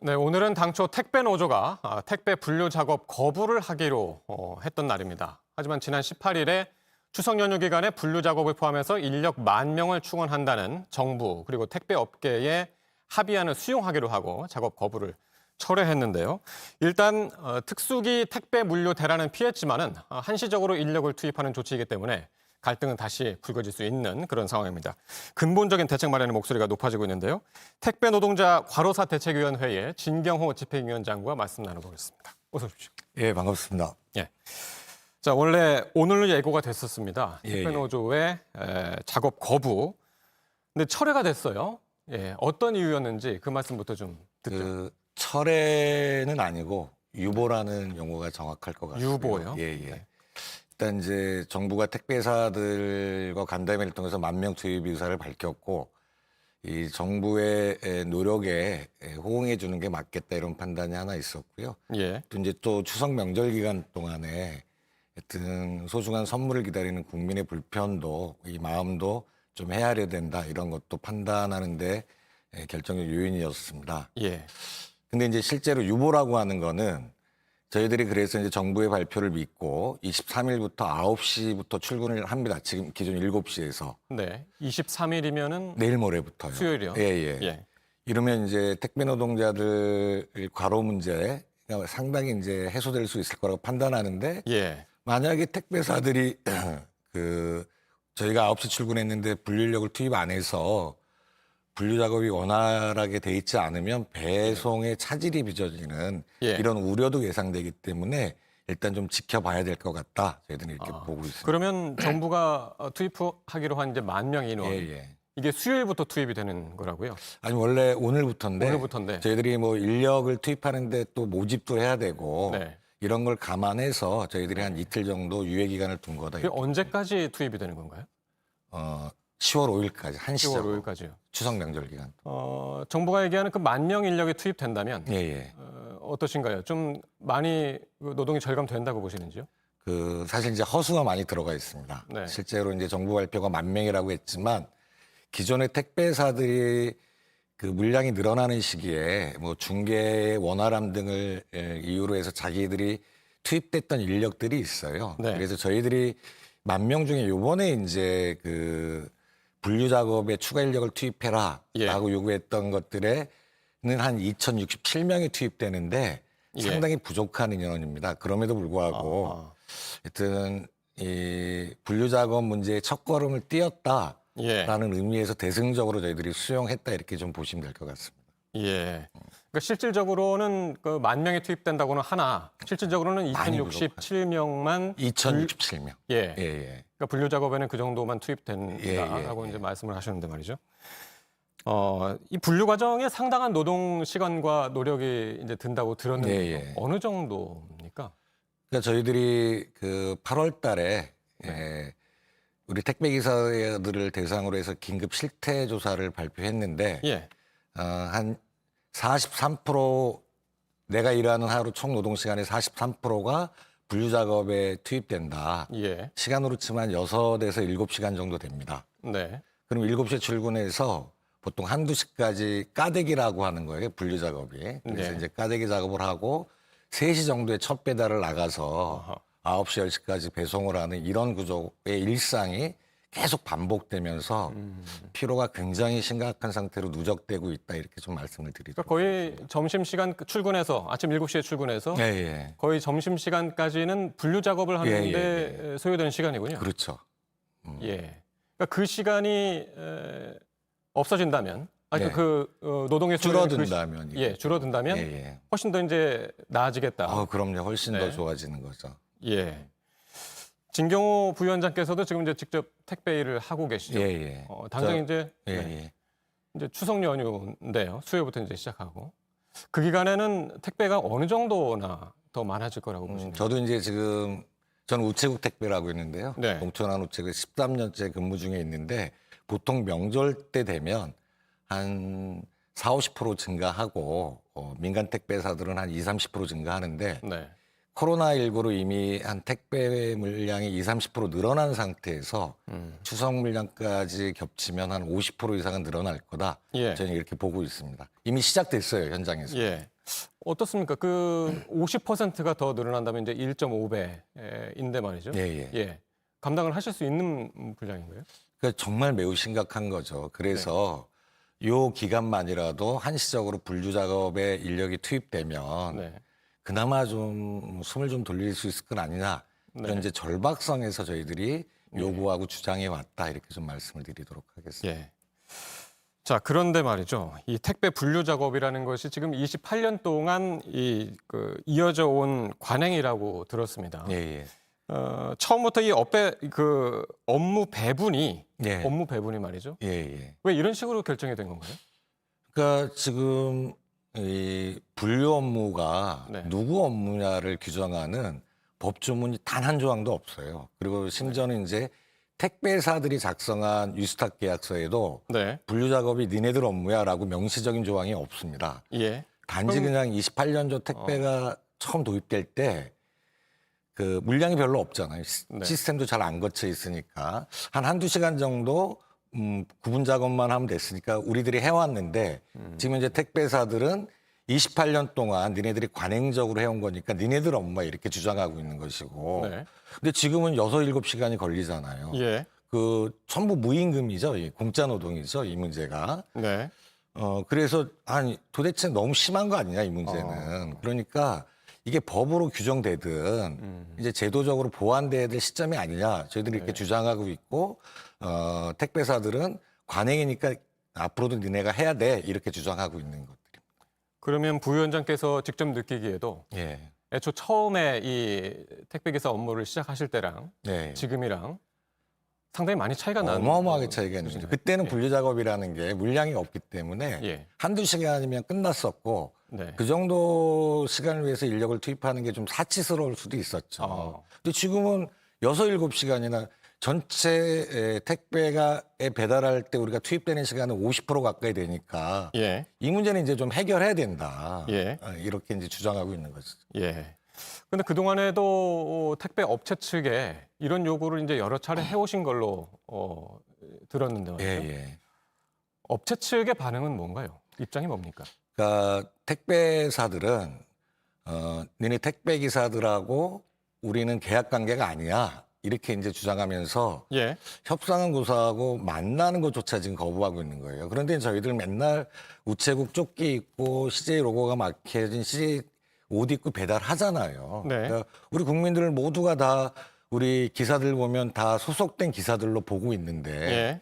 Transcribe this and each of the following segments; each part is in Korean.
네, 오늘은 당초 택배 노조가 택배 분류 작업 거부를 하기로 했던 날입니다. 하지만 지난 18일에 추석 연휴 기간에 분류 작업을 포함해서 인력 10,000명을 충원한다는 정부 그리고 택배 업계의 합의안을 수용하기로 하고 작업 거부를 철회했는데요. 일단 특수기 택배 물류 대란은 피했지만은 한시적으로 인력을 투입하는 조치이기 때문에 갈등은 다시 불거질 수 있는 그런 상황입니다. 근본적인 대책 마련의 목소리가 높아지고 있는데요. 택배 노동자 과로사 대책위원회의 진경호 집행위원장과 말씀 나눠보겠습니다. 어서 오십시오. 예, 반갑습니다. 예. 자, 원래 오늘로 예고가 됐었습니다. 예, 택배 노조의 작업 거부. 근데 철회가 됐어요. 예, 어떤 이유였는지 그 말씀부터 좀 듣죠. 철회는 아니고 유보라는 용어가 정확할 것 같고요. 유보요? 예, 예. 네. 일단 이제 정부가 택배사들과 간담회를 통해서 10,000명 투입 의사를 밝혔고 이 정부의 노력에 호응해 주는 게 맞겠다 이런 판단이 하나 있었고요. 예. 또 이제 또 추석 명절 기간 동안에 하여튼 소중한 선물을 기다리는 국민의 불편도 이 마음도 좀 헤아려야 된다 이런 것도 판단하는데 결정적 요인이었습니다. 예. 근데 이제 실제로 유보라고 하는 거는 저희들이 그래서 이제 정부의 발표를 믿고 23일부터 9시부터 출근을 합니다. 지금 기존 7시에서. 네. 23일이면은 내일 모레부터요. 수요일이요? 예, 예. 예. 이러면 이제 택배 노동자들 과로 문제가 상당히 이제 해소될 수 있을 거라고 판단하는데 예. 만약에 택배사들이 저희가 9시 출근했는데 분류력을 투입 안 해서 분류 작업이 원활하게 돼 있지 않으면 배송에 차질이 빚어지는 예. 이런 우려도 예상되기 때문에 일단 좀 지켜봐야 될 것 같다. 저희들은 이렇게 보고 있습니다. 그러면 정부가 투입하기로 한 이제 10,000명 인원. 예, 예. 이게 수요일부터 투입이 되는 거라고요? 아니 원래 오늘부터인데 오늘부터인데. 저희들이 뭐 인력을 투입하는데 또 모집도 해야 되고 네. 이런 걸 감안해서 저희들이 한 이틀 정도 유예 기간을 둔 거다. 그게 언제까지 투입이 되는 건가요? 10월 5일까지 10월 한시적으로 5일까지요. 추석 명절 기간. 정부가 얘기하는 그 10,000명 인력이 투입된다면 예, 예. 어떠신가요? 좀 많이 노동이 절감된다고 보시는지요? 사실 이제 허수가 많이 들어가 있습니다. 네. 실제로 이제 정부 발표가 10,000명이라고 했지만 기존의 택배사들이 그 물량이 늘어나는 시기에 뭐 중개의 원활함 등을 이유로 해서 자기들이 투입됐던 인력들이 있어요. 네. 그래서 저희들이 10,000명 중에 요번에 이제 분류 작업에 추가 인력을 투입해라라고 예. 요구했던 것들에는 한 2,067명이 투입되는데 예. 상당히 부족한 인원입니다. 그럼에도 불구하고 하여튼 이 분류 작업 문제의 첫걸음을 띄었다라는 예. 의미에서 대승적으로 저희들이 수용했다 이렇게 좀 보시면 될 것 같습니다. 예. 그러니까 실질적으로는 그 10,000명이 투입된다고는 하나, 실질적으로는 많이 2,067명만 2,067명. 예. 예, 예. 그러니까 분류 작업에는 그 정도만 투입된다라고 예, 예. 이제 말씀을 하셨는데 말이죠. 이 분류 과정에 상당한 노동 시간과 노력이 이제 든다고 들었는데 예, 예. 어느 정도입니까? 그러니까 저희들이 8월 달에 우리 택배 기사들을 대상으로 해서 긴급 실태 조사를 발표했는데 예. 한 43% 내가 일하는 하루 총 노동 시간의 43%가 분류 작업에 투입된다. 예. 시간으로 치면 6에서 7시간 정도 됩니다. 네. 그럼 7시에 출근해서 보통 한두 시까지 까대기라고 하는 거예요. 분류 작업이. 그래서 네. 이제 까대기 작업을 하고 3시 정도에 첫 배달을 나가서 아하. 9시, 10시까지 배송을 하는 이런 구조의 일상이 계속 반복되면서 피로가 굉장히 심각한 상태로 누적되고 있다 이렇게 좀 말씀을 드리죠. 그러니까 거의 점심시간 출근해서 아침 7시에 출근해서 예, 예. 거의 점심시간까지는 분류 작업을 하는데 예, 소요되는 시간이군요. 그렇죠. 예. 그러니까 그 시간이 없어진다면 아니 네. 노동의 소요는 줄어든다면. 예, 줄어든다면 예, 예. 훨씬 더 이제 나아지겠다. 그럼요. 훨씬 네. 더 좋아지는 거죠. 예. 진경호 부위원장께서도 지금 이제 직접 택배 일을 하고 계시죠. 예, 예. 당장 저- 이제 예, 네. 예. 이제 추석 연휴인데요. 수요일부터 이제 시작하고 그 기간에는 택배가 어느 정도나 더 많아질 거라고 보시나요? 저도 이제 지금 저는 우체국 택배라고 있는데요. 네. 동천한 우체국에 13년째 근무 중에 있는데 보통 명절 때 되면 한 40-50% 증가하고 민간 택배사들은 한 20-30% 증가하는데 네. 코로나19로 이미 한 택배 물량이 20-30% 늘어난 상태에서 추석 물량까지 겹치면 한 50% 이상은 늘어날 거다. 예. 저는 이렇게 보고 있습니다. 이미 시작됐어요, 현장에서. 예. 어떻습니까? 그 50%가 더 늘어난다면 이제 1.5배인데 말이죠. 예, 예. 감당을 하실 수 있는 분량인가요? 그러니까 정말 매우 심각한 거죠. 그래서 요 기간만이라도 한시적으로 분류 작업에 인력이 투입되면 네. 그나마 좀 숨을 좀 돌릴 수 있을 건 아니냐. 이런 네. 이제 절박성에서 저희들이 요구하고 주장해 왔다 이렇게 좀 말씀을 드리도록 하겠습니다. 예. 자, 그런데 말이죠. 이 택배 분류 작업이라는 것이 지금 28년 동안 이어져 온 관행이라고 들었습니다. 예, 예. 처음부터 이 업무 배분이 예. 업무 배분이 말이죠. 예, 예. 왜 이런 식으로 결정이 된 건가요? 그러니까 지금 이 분류 업무가 네. 누구 업무냐를 규정하는 법조문이 단 한 조항도 없어요. 그리고 심지어는 이제 택배사들이 작성한 위스탁 계약서에도 네. 분류 작업이 니네들 업무야라고 명시적인 조항이 없습니다. 예. 단지 그럼- 그냥 28년조 택배가 처음 도입될 때 그 물량이 별로 없잖아요. 네. 시스템도 잘 안 거쳐 있으니까 한두 시간 정도 구분 작업만 하면 됐으니까 우리들이 해왔는데 지금 이제 택배사들은 28년 동안 니네들이 관행적으로 해온 거니까 니네들 업무야 이렇게 주장하고 있는 것이고 네. 근데 지금은 6-7시간이 걸리잖아요. 예. 그 전부 무임금이죠. 이 공짜 노동이죠. 이 문제가. 네. 그래서 아니 도대체 너무 심한 거 아니냐 이 문제는. 그러니까 이게 법으로 규정되든 이제 제도적으로 보완돼야 될 시점이 아니냐 저희들이 이렇게 주장하고 있고 택배사들은 관행이니까 앞으로도 니네가 해야 돼 이렇게 주장하고 있는 것들입니다. 그러면 부위원장께서 직접 느끼기에도 예, 애초 처음에 이 택배기사 업무를 시작하실 때랑 네. 지금이랑 상당히 많이 차이가 나는 어마어마하게 차이가 있는 거죠. 수준이네요. 그때는 예. 분류 작업이라는 게 물량이 없기 때문에 예. 한두 시간이면 끝났었고 네. 그 정도 시간을 위해서 인력을 투입하는 게 좀 사치스러울 수도 있었죠. 어. 근데 지금은 6-7시간이나 전체 택배가에 배달할 때 우리가 투입되는 시간은 50% 가까이 되니까 예. 이 문제는 이제 좀 해결해야 된다. 예. 이렇게 이제 주장하고 있는 거죠. 예. 근데 그동안에도 택배 업체 측에 이런 요구를 이제 여러 차례 해오신 걸로 들었는데 말이죠. 예. 업체 측의 반응은 뭔가요? 입장이 뭡니까? 그러니까 택배사들은 니네 택배 기사들하고 우리는 계약 관계가 아니야. 이렇게 이제 주장하면서 예. 협상은 고사하고 만나는 것조차 지금 거부하고 있는 거예요. 그런데 저희들 맨날 우체국 조끼 입고 CJ 로고가 막혀진 CJ 옷 입고 배달하잖아요. 네. 그러니까 우리 국민들 모두가 다 우리 기사들 보면 다 소속된 기사들로 보고 있는데 예.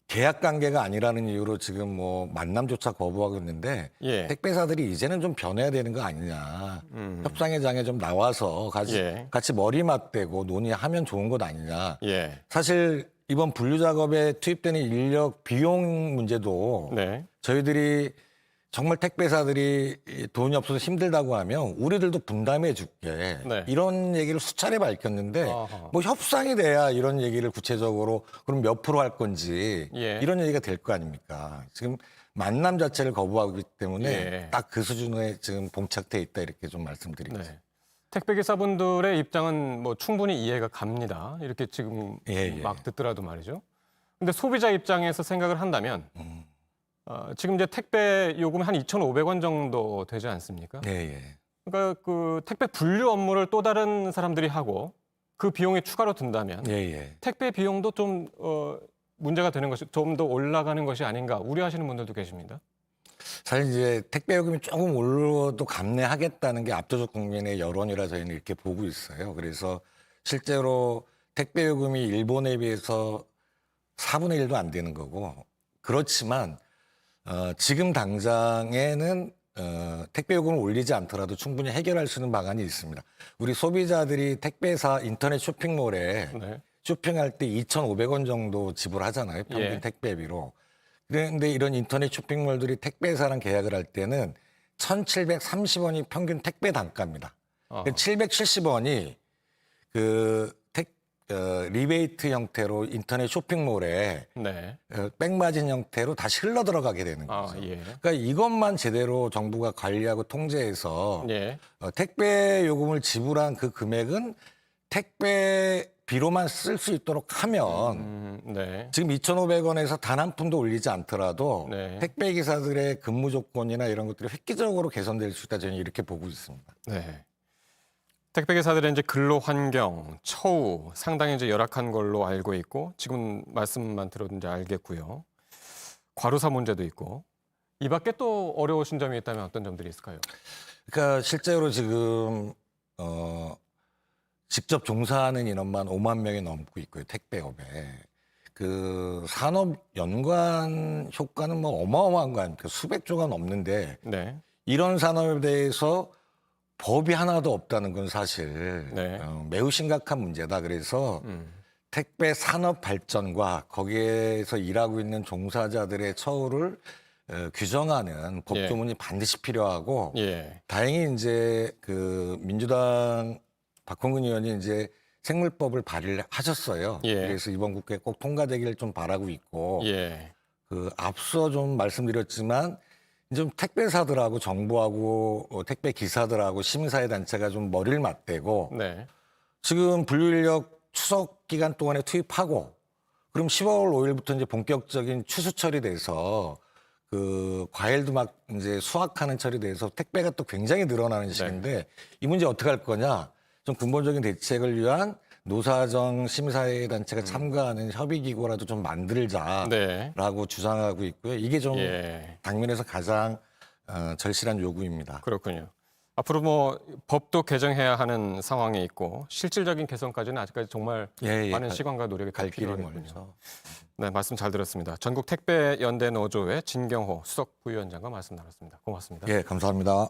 계약 관계가 아니라는 이유로 지금 뭐 만남조차 거부하고 있는데 예. 택배사들이 이제는 좀 변해야 되는 거 아니냐. 협상의 장에 좀 나와서 예. 같이 머리 맞대고 논의하면 좋은 것 아니냐. 예. 사실 이번 분류 작업에 투입되는 인력 비용 문제도 네. 저희들이 정말 택배사들이 돈이 없어서 힘들다고 하면 우리들도 분담해 줄게. 네. 이런 얘기를 수차례 밝혔는데 아하. 뭐 협상이 돼야 이런 얘기를 구체적으로 그럼 몇 프로 할 건지 예. 이런 얘기가 될 거 아닙니까? 지금 만남 자체를 거부하기 때문에 예. 딱 그 수준에 지금 봉착돼 있다 이렇게 좀 말씀드리고 네. 택배기사분들의 입장은 뭐 충분히 이해가 갑니다. 이렇게 지금 예. 막 듣더라도 말이죠. 근데 소비자 입장에서 생각을 한다면 지금 이제 택배 요금이 한 2,500원 정도 되지 않습니까? 예. 그러니까 그 택배 분류 업무를 또 다른 사람들이 하고 그 비용이 추가로 든다면 예. 택배 비용도 좀 문제가 되는 것이 좀 더 올라가는 것이 아닌가 우려하시는 분들도 계십니다. 사실 이제 택배 요금이 조금 올라도 감내하겠다는 게 압도적 국민의 여론이라 저희는 이렇게 보고 있어요. 그래서 실제로 택배 요금이 일본에 비해서 4분의 1도 안 되는 거고 그렇지만 지금 당장에는 택배 요금을 올리지 않더라도 충분히 해결할 수 있는 방안이 있습니다. 우리 소비자들이 택배사 인터넷 쇼핑몰에 네. 쇼핑할 때 2,500원 정도 지불하잖아요. 평균 예. 택배비로. 그런데 이런 인터넷 쇼핑몰들이 택배사랑 계약을 할 때는 1,730원이 평균 택배 단가입니다. 어. 770원이 그 리베이트 형태로 인터넷 쇼핑몰에 네. 백마진 형태로 다시 흘러 들어가게 되는 아, 거죠. 예. 그러니까 이것만 제대로 정부가 관리하고 통제해서 예. 택배 요금을 지불한 그 금액은 택배 택배비로만 쓸 수 있도록 하면 네. 지금 2,500원에서 단 한 푼도 올리지 않더라도 네. 택배 기사들의 근무 조건이나 이런 것들이 획기적으로 개선될 수 있다 저는 이렇게 보고 있습니다. 네. 택배 기사들의 이제 근로 환경, 처우 상당히 이제 열악한 걸로 알고 있고 지금 말씀만 들어도 이제 알겠고요. 과로사 문제도 있고 이 밖에 또 어려우신 점이 있다면 어떤 점들이 있을까요? 그러니까 실제로 지금 직접 종사하는 인원만 5만 명이 넘고 있고요. 택배업에. 그 산업 연관 효과는 뭐 어마어마한 거 아닙니까? 수백조가 넘는데 네. 이런 산업에 대해서 법이 하나도 없다는 건 사실 네. 매우 심각한 문제다. 그래서 음. 택배 산업 발전과 거기에서 일하고 있는 종사자들의 처우를 규정하는 법조문이 반드시 필요하고 예. 다행히 이제 그 민주당 박홍근 의원이 이제 생물법을 발의를 하셨어요. 예. 그래서 이번 국회에 꼭 통과되기를 좀 바라고 있고 예. 그 앞서 좀 말씀드렸지만 좀 택배사들하고 정부하고 택배 기사들하고 시민사회 단체가 좀 머리를 맞대고 네. 지금 분류인력 추석 기간 동안에 투입하고 그럼 10월 5일부터 이제 본격적인 추수철이 돼서 그 과일도 막 이제 수확하는 철이 돼서 택배가 또 굉장히 늘어나는 시기인데 이 문제 어떻게 할 거냐? 좀 근본적인 대책을 위한 노사정 시민사회 단체가 참가하는 협의기구라도 좀 만들자라고 네. 주장하고 있고요. 이게 좀 예. 당면에서 가장 절실한 요구입니다. 그렇군요. 앞으로 뭐 법도 개정해야 하는 상황이 있고 실질적인 개선까지는 아직까지 정말 예, 예. 많은 시간과 노력이 더 갈 길이 필요하군요. 멀죠. 네, 말씀 잘 들었습니다. 전국 택배 연대 노조의 진경호 수석 부위원장과 말씀 나눴습니다. 고맙습니다. 예, 감사합니다.